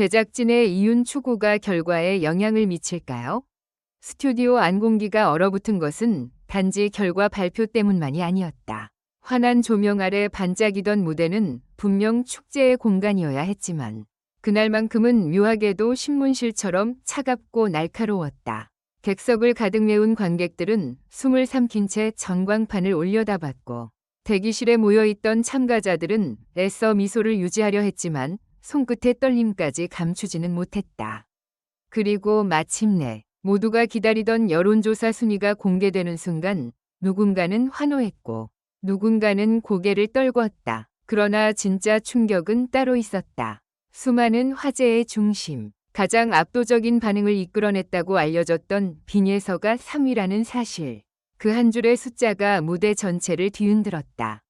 제작진의 이윤 추구가 결과에 영향을 미칠까요? 스튜디오 안 공기가 얼어붙은 것은 단지 결과 발표 때문만이 아니었다. 환한 조명 아래 반짝이던 무대는 분명 축제의 공간이어야 했지만 그날만큼은 묘하게도 신문실처럼 차갑고 날카로웠다. 객석을 가득 메운 관객들은 숨을 삼킨 채 전광판을 올려다봤고 대기실에 모여있던 참가자들은 애써 미소를 유지하려 했지만 손끝의 떨림까지 감추지는 못했다. 그리고 마침내 모두가 기다리던 여론조사 순위가 공개되는 순간 누군가는 환호했고 누군가는 고개를 떨궜다. 그러나 진짜 충격은 따로 있었다. 수많은 화제의 중심, 가장 압도적인 반응을 이끌어냈다고 알려졌던 빈예서가 3위라는 사실. 그 한 줄의 숫자가 무대 전체를 뒤흔들었다.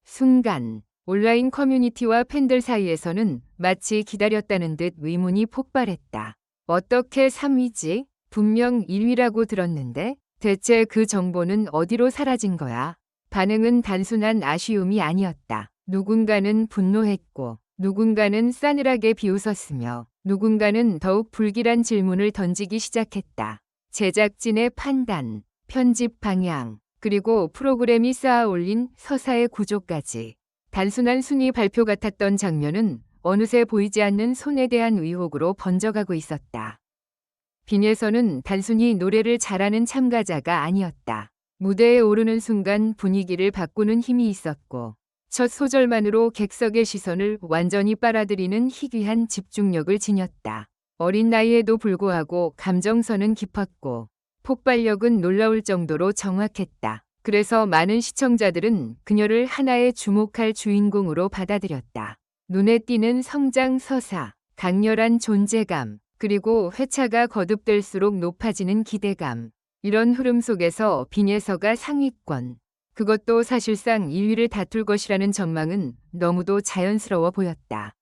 순간 온라인 커뮤니티와 팬들 사이에서는 마치 기다렸다는 듯 의문이 폭발했다. 어떻게 3위지? 분명 1위라고 들었는데 대체 그 정보는 어디로 사라진 거야? 반응은 단순한 아쉬움이 아니었다. 누군가는 분노했고 누군가는 싸늘하게 비웃었으며 누군가는 더욱 불길한 질문을 던지기 시작했다. 제작진의 판단, 편집 방향, 그리고 프로그램이 쌓아 올린 서사의 구조까지. 단순한 순위 발표 같았던 장면은 어느새 보이지 않는 손에 대한 의혹으로 번져가고 있었다. 빈예서는 단순히 노래를 잘하는 참가자가 아니었다. 무대에 오르는 순간 분위기를 바꾸는 힘이 있었고 첫 소절만으로 객석의 시선을 완전히 빨아들이는 희귀한 집중력을 지녔다. 어린 나이에도 불구하고 감정선은 깊었고 폭발력은 놀라울 정도로 정확했다. 그래서 많은 시청자들은 그녀를 하나의 주목할 주인공으로 받아들였다. 눈에 띄는 성장 서사, 강렬한 존재감, 그리고 회차가 거듭될수록 높아지는 기대감. 이런 흐름 속에서 빈예서가 상위권, 그것도 사실상 2위를 다툴 것이라는 전망은 너무도 자연스러워 보였다.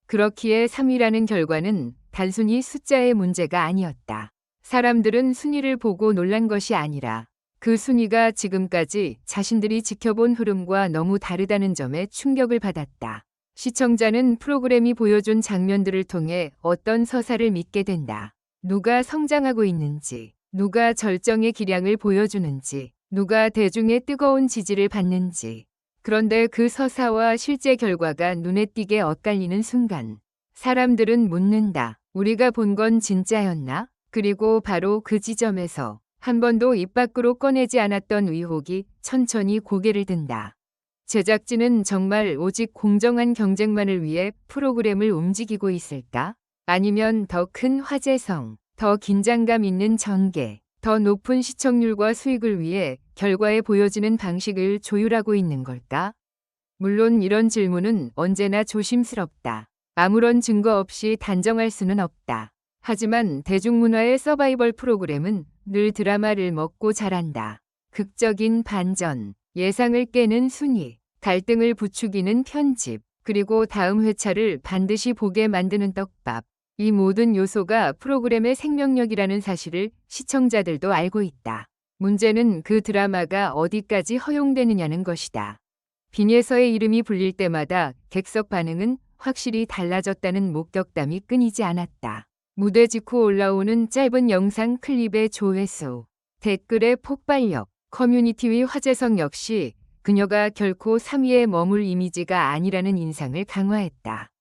그렇기에 3위라는 결과는 단순히 숫자의 문제가 아니었다. 사람들은 순위를 보고 놀란 것이 아니라 그 순위가 지금까지 자신들이 지켜본 흐름과 너무 다르다는 점에 충격을 받았다. 시청자는 프로그램이 보여준 장면들을 통해 어떤 서사를 믿게 된다. 누가 성장하고 있는지, 누가 절정의 기량을 보여주는지, 누가 대중의 뜨거운 지지를 받는지. 그런데 그 서사와 실제 결과가 눈에 띄게 엇갈리는 순간 사람들은 묻는다. 우리가 본 건 진짜였나? 그리고 바로 그 지점에서 한 번도 입 밖으로 꺼내지 않았던 의혹이 천천히 고개를 든다. 제작진은 정말 오직 공정한 경쟁만을 위해 프로그램을 움직이고 있을까? 아니면 더 큰 화제성, 더 긴장감 있는 전개, 더 높은 시청률과 수익을 위해 결과에 보여지는 방식을 조율하고 있는 걸까? 물론 이런 질문은 언제나 조심스럽다. 아무런 증거 없이 단정할 수는 없다. 하지만 대중문화의 서바이벌 프로그램은 늘 드라마를 먹고 자란다. 극적인 반전, 예상을 깨는 순위, 갈등을 부추기는 편집, 그리고 다음 회차를 반드시 보게 만드는 떡밥. 이 모든 요소가 프로그램의 생명력이라는 사실을 시청자들도 알고 있다. 문제는 그 드라마가 어디까지 허용되느냐는 것이다. 빈예서의 이름이 불릴 때마다 객석 반응은 확실히 달라졌다는 목격담이 끊이지 않았다. 무대 직후 올라오는 짧은 영상 클립의 조회수, 댓글의 폭발력, 커뮤니티의 화제성 역시 그녀가 결코 3위에 머물 이미지가 아니라는 인상을 강화했다.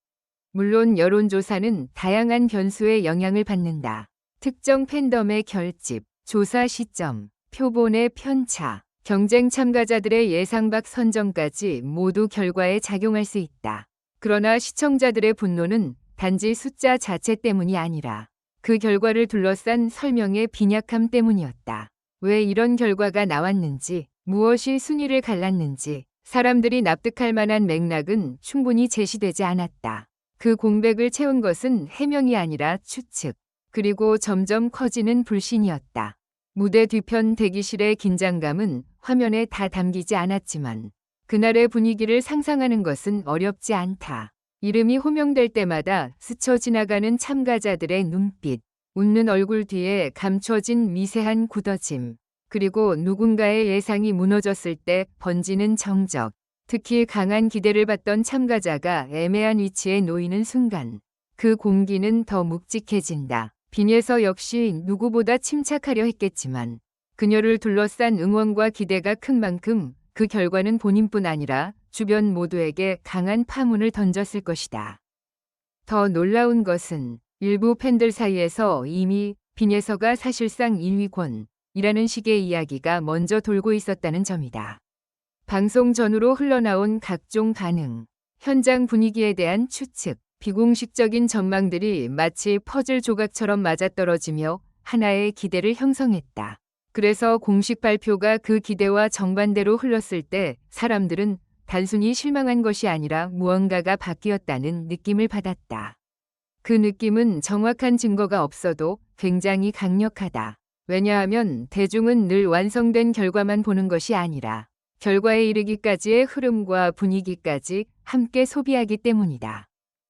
물론 여론조사는 다양한 변수에 영향을 받는다. 특정 팬덤의 결집, 조사 시점, 표본의 편차, 경쟁 참가자들의 예상 밖 선정까지 모두 결과에 작용할 수 있다. 그러나 시청자들의 분노는 단지 숫자 자체 때문이 아니라 그 결과를 둘러싼 설명의 빈약함 때문이었다. 왜 이런 결과가 나왔는지, 무엇이 순위를 갈랐는지 사람들이 납득할 만한 맥락은 충분히 제시되지 않았다. 그 공백을 채운 것은 해명이 아니라 추측, 그리고 점점 커지는 불신이었다. 무대 뒤편 대기실의 긴장감은 화면에 다 담기지 않았지만 그날의 분위기를 상상하는 것은 어렵지 않다. 이름이 호명될 때마다 스쳐 지나가는 참가자들의 눈빛, 웃는 얼굴 뒤에 감춰진 미세한 굳어짐, 그리고 누군가의 예상이 무너졌을 때 번지는 정적, 특히 강한 기대를 받던 참가자가 애매한 위치에 놓이는 순간 그 공기는 더 묵직해진다. 빈예서 역시 누구보다 침착하려 했겠지만 그녀를 둘러싼 응원과 기대가 큰 만큼 그 결과는 본인뿐 아니라 주변 모두에게 강한 파문을 던졌을 것이다. 더 놀라운 것은 일부 팬들 사이에서 이미 빈예서가 사실상 1위권이라는 식의 이야기가 먼저 돌고 있었다는 점이다. 방송 전후로 흘러나온 각종 반응, 현장 분위기에 대한 추측, 비공식적인 전망들이 마치 퍼즐 조각처럼 맞아떨어지며 하나의 기대를 형성했다. 그래서 공식 발표가 그 기대와 정반대로 흘렀을 때 사람들은 단순히 실망한 것이 아니라 무언가가 바뀌었다는 느낌을 받았다. 그 느낌은 정확한 증거가 없어도 굉장히 강력하다. 왜냐하면 대중은 늘 완성된 결과만 보는 것이 아니라 결과에 이르기까지의 흐름과 분위기까지 함께 소비하기 때문이다.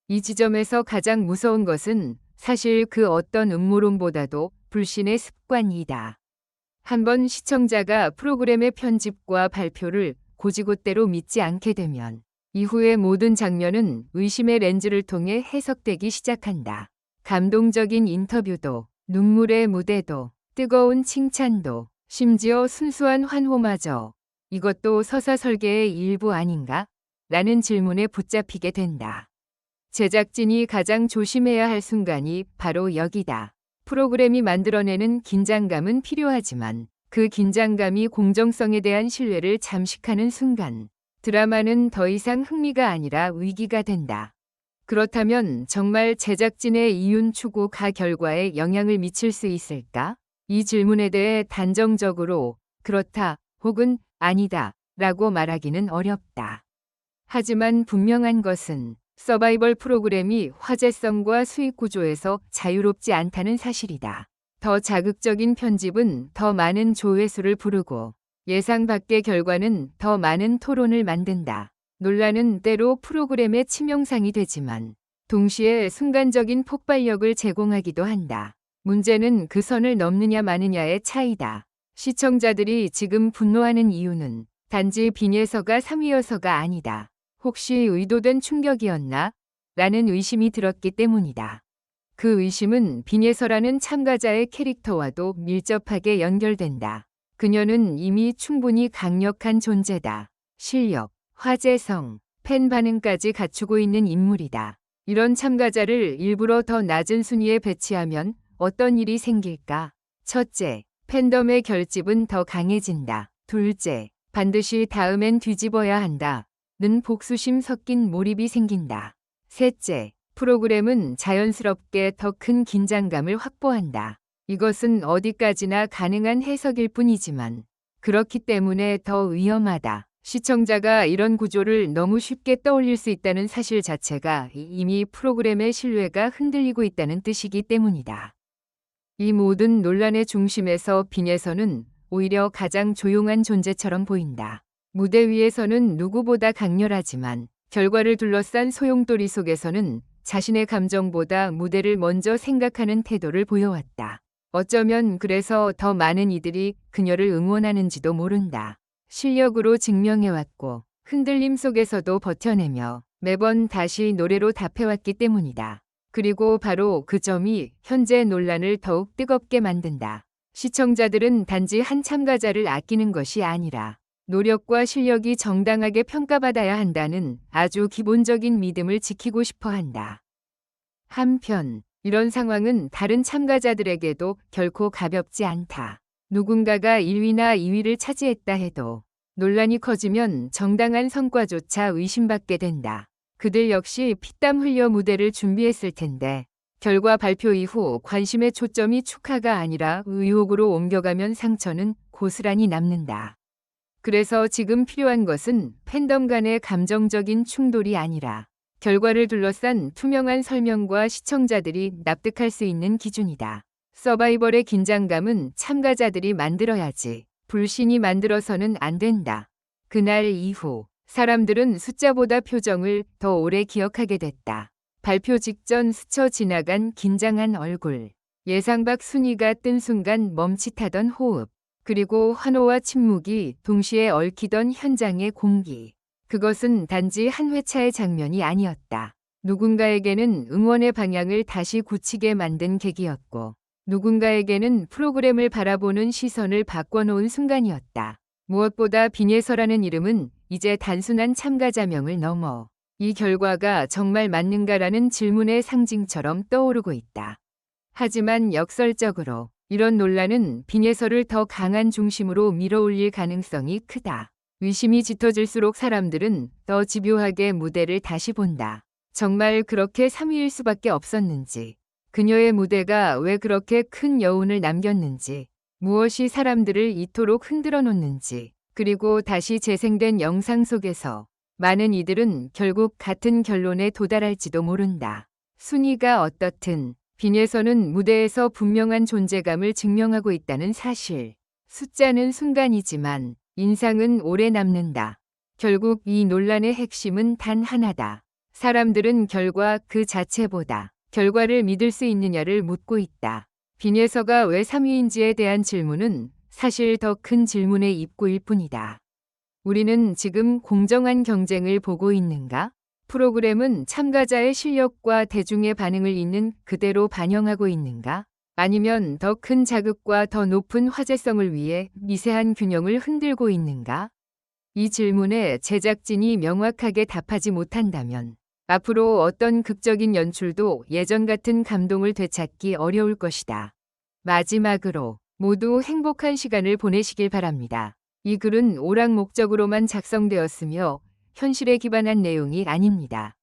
이 지점에서 가장 무서운 것은 사실 그 어떤 음모론보다도 불신의 습관이다. 한번 시청자가 프로그램의 편집과 발표를 곧이곧대로 믿지 않게 되면 이후의 모든 장면은 의심의 렌즈를 통해 해석되기 시작한다. 감동적인 인터뷰도, 눈물의 무대도, 뜨거운 칭찬도, 심지어 순수한 환호마저 이것도 서사 설계의 일부 아닌가? 라는 질문에 붙잡히게 된다. 제작진이 가장 조심해야 할 순간이 바로 여기다. 프로그램이 만들어내는 긴장감은 필요하지만 그 긴장감이 공정성에 대한 신뢰를 잠식하는 순간 드라마는 더 이상 흥미가 아니라 위기가 된다. 그렇다면 정말 제작진의 이윤 추구가 결과에 영향을 미칠 수 있을까? 이 질문에 대해 단정적으로 그렇다 혹은 아니다 라고 말하기는 어렵다. 하지만 분명한 것은 서바이벌 프로그램이 화제성과 수익 구조에서 자유롭지 않다는 사실이다. 더 자극적인 편집은 더 많은 조회수를 부르고 예상 밖의 결과는 더 많은 토론을 만든다. 논란은 때로 프로그램의 치명상이 되지만 동시에 순간적인 폭발력을 제공하기도 한다. 문제는 그 선을 넘느냐 마느냐의 차이다. 시청자들이 지금 분노하는 이유는 단지 빈예서가 3위여서가 아니다. 혹시 의도된 충격이었나? 라는 의심이 들었기 때문이다. 그 의심은 빈예서라는 참가자의 캐릭터와도 밀접하게 연결된다. 그녀는 이미 충분히 강력한 존재다. 실력, 화제성, 팬 반응까지 갖추고 있는 인물이다. 이런 참가자를 일부러 더 낮은 순위에 배치하면 어떤 일이 생길까? 첫째, 팬덤의 결집은 더 강해진다. 둘째, 반드시 다음엔 뒤집어야 한다. 는 복수심 섞인 몰입이 생긴다. 셋째, 프로그램은 자연스럽게 더 큰 긴장감을 확보한다. 이것은 어디까지나 가능한 해석일 뿐이지만 그렇기 때문에 더 위험하다. 시청자가 이런 구조를 너무 쉽게 떠올릴 수 있다는 사실 자체가 이미 프로그램의 신뢰가 흔들리고 있다는 뜻이기 때문이다. 이 모든 논란의 중심에서 빈예서는 오히려 가장 조용한 존재처럼 보인다. 무대 위에서는 누구보다 강렬하지만 결과를 둘러싼 소용돌이 속에서는 자신의 감정보다 무대를 먼저 생각하는 태도를 보여왔다. 어쩌면 그래서 더 많은 이들이 그녀를 응원하는지도 모른다. 실력으로 증명해왔고 흔들림 속에서도 버텨내며 매번 다시 노래로 답해왔기 때문이다. 그리고 바로 그 점이 현재 논란을 더욱 뜨겁게 만든다. 시청자들은 단지 한 참가자를 아끼는 것이 아니라 노력과 실력이 정당하게 평가받아야 한다는 아주 기본적인 믿음을 지키고 싶어 한다. 한편 이런 상황은 다른 참가자들에게도 결코 가볍지 않다. 누군가가 1위나 2위를 차지했다 해도 논란이 커지면 정당한 성과조차 의심받게 된다. 그들 역시 피땀 흘려 무대를 준비했을 텐데 결과 발표 이후 관심의 초점이 축하가 아니라 의혹으로 옮겨가면 상처는 고스란히 남는다. 그래서 지금 필요한 것은 팬덤 간의 감정적인 충돌이 아니라 결과를 둘러싼 투명한 설명과 시청자들이 납득할 수 있는 기준이다. 서바이벌의 긴장감은 참가자들이 만들어야지 불신이 만들어서는 안 된다. 그날 이후 사람들은 숫자보다 표정을 더 오래 기억하게 됐다. 발표 직전 스쳐 지나간 긴장한 얼굴, 예상 밖 순위가 뜬 순간 멈칫하던 호흡, 그리고 환호와 침묵이 동시에 얽히던 현장의 공기. 그것은 단지 한 회차의 장면이 아니었다. 누군가에게는 응원의 방향을 다시 굳히게 만든 계기였고, 누군가에게는 프로그램을 바라보는 시선을 바꿔놓은 순간이었다. 무엇보다 빈예서라는 이름은 이제 단순한 참가자명을 넘어 이 결과가 정말 맞는가라는 질문의 상징처럼 떠오르고 있다. 하지만 역설적으로 이런 논란은 빈예서를 더 강한 중심으로 밀어올릴 가능성이 크다. 의심이 짙어질수록 사람들은 더 집요하게 무대를 다시 본다. 정말 그렇게 3위일 수밖에 없었는지, 그녀의 무대가 왜 그렇게 큰 여운을 남겼는지, 무엇이 사람들을 이토록 흔들어 놓는지, 그리고 다시 재생된 영상 속에서 많은 이들은 결국 같은 결론에 도달할지도 모른다. 순위가 어떻든 빈예서는 무대에서 분명한 존재감을 증명하고 있다는 사실. 숫자는 순간이지만 인상은 오래 남는다. 결국 이 논란의 핵심은 단 하나다. 사람들은 결과 그 자체보다 결과를 믿을 수 있느냐를 묻고 있다. 빈예서가 왜 3위인지에 대한 질문은 사실 더 큰 질문의 입구일 뿐이다. 우리는 지금 공정한 경쟁을 보고 있는가? 프로그램은 참가자의 실력과 대중의 반응을 있는 그대로 반영하고 있는가? 아니면 더 큰 자극과 더 높은 화제성을 위해 미세한 균형을 흔들고 있는가? 이 질문에 제작진이 명확하게 답하지 못한다면 앞으로 어떤 극적인 연출도 예전 같은 감동을 되찾기 어려울 것이다. 마지막으로 모두 행복한 시간을 보내시길 바랍니다. 이 글은 오락 목적으로만 작성되었으며 현실에 기반한 내용이 아닙니다.